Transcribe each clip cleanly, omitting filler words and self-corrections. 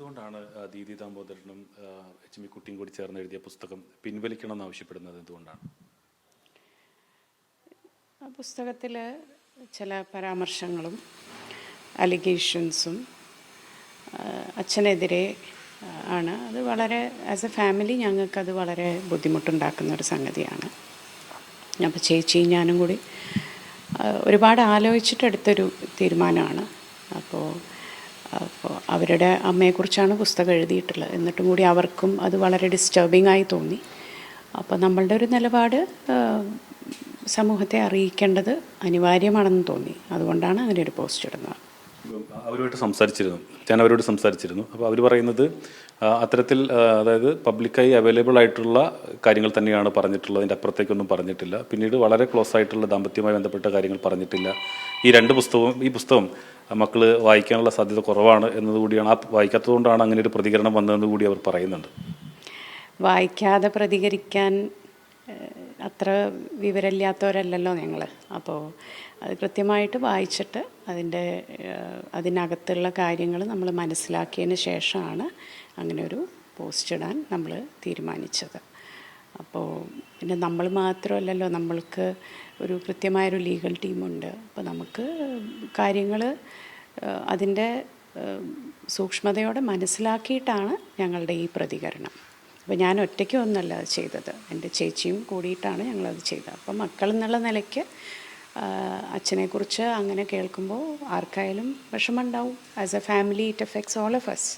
എന്തുകൊണ്ടാണ് ദീദി ദാമോദരനും HM കുട്ടിയും കൂടി ചേർന്ന് എഴുതിയ പുസ്തകം പിൻവലിക്കണമെന്ന് ആവശ്യപ്പെടുന്നത് എന്തുകൊണ്ടാണ്? ആ പുസ്തകത്തിൽ ചില പരാമർശങ്ങളും അലിഗേഷൻസും അച്ഛനെതിരെ ആണ്. അത് വളരെ ആസ് എ ഫാമിലി ഞങ്ങൾക്കത് വളരെ ബുദ്ധിമുട്ടുണ്ടാക്കുന്ന ഒരു സംഗതിയാണ്. അപ്പോൾ ചേച്ചിയും ഞാനും കൂടി ഒരുപാട് ആലോചിച്ചിട്ടെടുത്തൊരു തീരുമാനമാണ്. അപ്പോൾ അവരുടെ അമ്മയെക്കുറിച്ചാണ് പുസ്തകം എഴുതിയിട്ടുള്ളത്. എന്നിട്ടും കൂടി അവർക്കും അത് വളരെ ഡിസ്റ്റർബിംഗ് ആയി തോന്നി. അപ്പോൾ നമ്മളുടെ ഒരു നിലപാട് സമൂഹത്തെ അറിയിക്കേണ്ടത് അനിവാര്യമാണെന്ന് തോന്നി. അതുകൊണ്ടാണ് അങ്ങനെ ഒരു പോസ്റ്റ് ഇടുന്നത്. ഞാൻ അവരോട് സംസാരിച്ചിരുന്നു. അപ്പോൾ അവർ പറയുന്നത് അത്തരത്തിൽ അതായത് പബ്ലിക്കായി അവൈലബിൾ ആയിട്ടുള്ള കാര്യങ്ങൾ തന്നെയാണ് പറഞ്ഞിട്ടുള്ളത്, അതിൻ്റെ അപ്പുറത്തേക്കൊന്നും പറഞ്ഞിട്ടില്ല. പിന്നീട് വളരെ ക്ലോസ് ആയിട്ടുള്ള ദാമ്പത്യവുമായി ബന്ധപ്പെട്ട കാര്യങ്ങൾ പറഞ്ഞിട്ടില്ല. ഈ പുസ്തകം മക്കൾ വായിക്കാനുള്ള സാധ്യത കുറവാണ് എന്നതുകൂടിയാണ്, വായിക്കാത്തതുകൊണ്ടാണ് അങ്ങനെ ഒരു പ്രതികരണം വന്നതെന്ന് കൂടി അവർ പറയുന്നുണ്ട്. വായിക്കാതെ പ്രതികരിക്കാൻ അത്ര വിവരമില്ലാത്തവരല്ലല്ലോ ഞങ്ങൾ. അപ്പോൾ അത് കൃത്യമായിട്ട് വായിച്ചിട്ട് അതിനകത്തുള്ള കാര്യങ്ങൾ നമ്മൾ മനസ്സിലാക്കിയതിന് ശേഷമാണ് അങ്ങനെ ഒരു പോസ്റ്റ് ഇടാൻ നമ്മൾ തീരുമാനിച്ചത്. അപ്പോൾ പിന്നെ നമ്മൾ മാത്രമല്ലല്ലോ, നമ്മൾക്ക് ഒരു കൃത്യമായൊരു ലീഗൽ ടീമുണ്ട്. അപ്പോൾ നമുക്ക് കാര്യങ്ങൾ അതിൻ്റെ സൂക്ഷ്മതയോടെ മനസ്സിലാക്കിയിട്ടാണ് ഞങ്ങളുടെ ഈ പ്രതികരണം. അപ്പോൾ ഞാൻ ഒറ്റയ്ക്കൊന്നുമല്ല അത് ചെയ്തത്, എൻ്റെ ചേച്ചിയും കൂടിയിട്ടാണ് ഞങ്ങളത് ചെയ്തത്. അപ്പം മക്കൾ എന്നുള്ള നിലയ്ക്ക് അച്ഛനെക്കുറിച്ച് അങ്ങനെ കേൾക്കുമ്പോൾ ആർക്കായാലും വിഷമമുണ്ടാവും. As a family it affects all of us.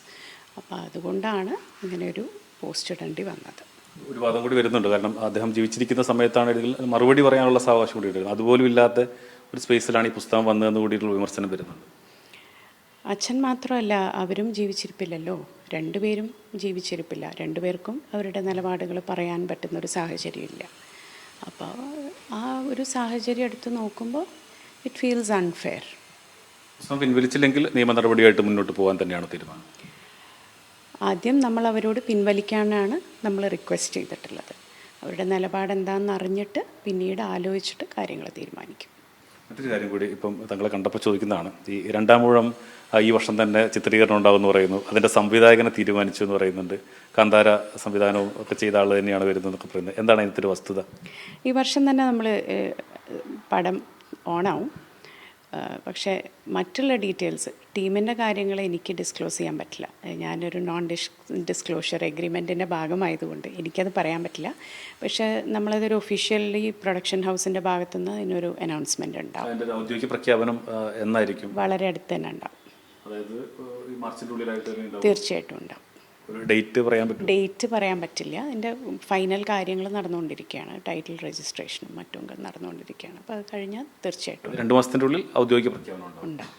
അപ്പോൾ അതുകൊണ്ടാണ് ഇങ്ങനെയൊരു പോസ്റ്റ് ഇടേണ്ടി വന്നത്. ഒരു വാദം കൂടി വരുന്നുണ്ട്. കാരണം അദ്ദേഹം ജീവിച്ചിരിക്കുന്ന സമയത്താണെങ്കിൽ മറുപടി പറയാനുള്ള സാവകാശം കൂടി വരുന്നത്, അതുപോലും ഇല്ലാത്ത ഒരു സ്പേസിലാണ് ഈ പുസ്തകം വന്നതെന്ന് കൂടിയിട്ടുള്ള വിമർശനം വരുന്നുണ്ട്. അച്ഛൻ മാത്രമല്ല, അവരും ജീവിച്ചിരിപ്പില്ലല്ലോ. രണ്ടുപേരും ജീവിച്ചിരിപ്പില്ല. രണ്ടുപേർക്കും അവരുടെ നിലപാടുകൾ പറയാൻ പറ്റുന്നൊരു സാഹചര്യമില്ല. അപ്പോൾ ആ ഒരു സാഹചര്യം എടുത്ത് നോക്കുമ്പോൾ ഇറ്റ് ഫീൽസ് അൺഫെയർ. പുസ്തകം പിൻവലിച്ചില്ലെങ്കിൽ നിയമ നടപടിയായിട്ട് മുന്നോട്ട് പോകാൻ തന്നെയാണ് തീരുമാനം. ആദ്യം നമ്മൾ അവരോട് പിൻവലിക്കാനാണ് നമ്മൾ റിക്വസ്റ്റ് ചെയ്തിട്ടുള്ളത്. അവരുടെ നിലപാട് എന്താണെന്ന് അറിഞ്ഞിട്ട് പിന്നീട് ആലോചിച്ചിട്ട് കാര്യങ്ങൾ തീരുമാനിക്കും. മറ്റൊരു കാര്യം കൂടി ഇപ്പം തങ്ങളെ കണ്ടപ്പോൾ ചോദിക്കുന്നതാണ്. ഈ രണ്ടാം ഊഴം ഈ വർഷം തന്നെ ചിത്രീകരണം ഉണ്ടാകുമെന്ന് പറയുന്നു. അതിൻ്റെ സംവിധായകനെ തീരുമാനിച്ചു എന്ന് പറയുന്നുണ്ട്. കാന്താര സംവിധാനവും ഒക്കെ ചെയ്ത ആൾ തന്നെയാണ് വരുന്നതെന്നൊക്കെ പറയുന്നത്. എന്താണ് അതിനകത്തൊരു വസ്തുത? ഈ വർഷം തന്നെ നമ്മൾ പടം ഓണാവും. പക്ഷേ മറ്റുള്ള ഡീറ്റെയിൽസ്, ടീമിൻ്റെ കാര്യങ്ങൾ എനിക്ക് ഡിസ്ക്ലോസ് ചെയ്യാൻ പറ്റില്ല. ഞാനൊരു ഡിസ്ക്ലോഷർ എഗ്രിമെൻറ്റിൻ്റെ ഭാഗമായതുകൊണ്ട് എനിക്കത് പറയാൻ പറ്റില്ല. പക്ഷേ നമ്മളതൊരു ഒഫീഷ്യലി പ്രൊഡക്ഷൻ ഹൗസിൻ്റെ ഭാഗത്തുനിന്ന് ഇതിനൊരു അനൗൺസ്മെൻ്റ് ഉണ്ടാവും. ഔദ്യോഗിക പ്രഖ്യാപനം എന്നായിരിക്കും? വളരെ അടുത്ത് തന്നെ ഉണ്ടാവും. തീർച്ചയായിട്ടും ഉണ്ടാവും. ഡേറ്റ് പറയാൻ പറ്റില്ല. അതിൻ്റെ ഫൈനൽ കാര്യങ്ങൾ നടന്നുകൊണ്ടിരിക്കുകയാണ്. ടൈറ്റിൽ രജിസ്ട്രേഷനും മറ്റും നടന്നുകൊണ്ടിരിക്കുകയാണ്. അപ്പോൾ അത് കഴിഞ്ഞാൽ തീർച്ചയായിട്ടും 2 മാസത്തിൻ്റെ ഉള്ളിൽ ഔദ്യോഗിക പ്രഖ്യാപനം ഉണ്ടാവും.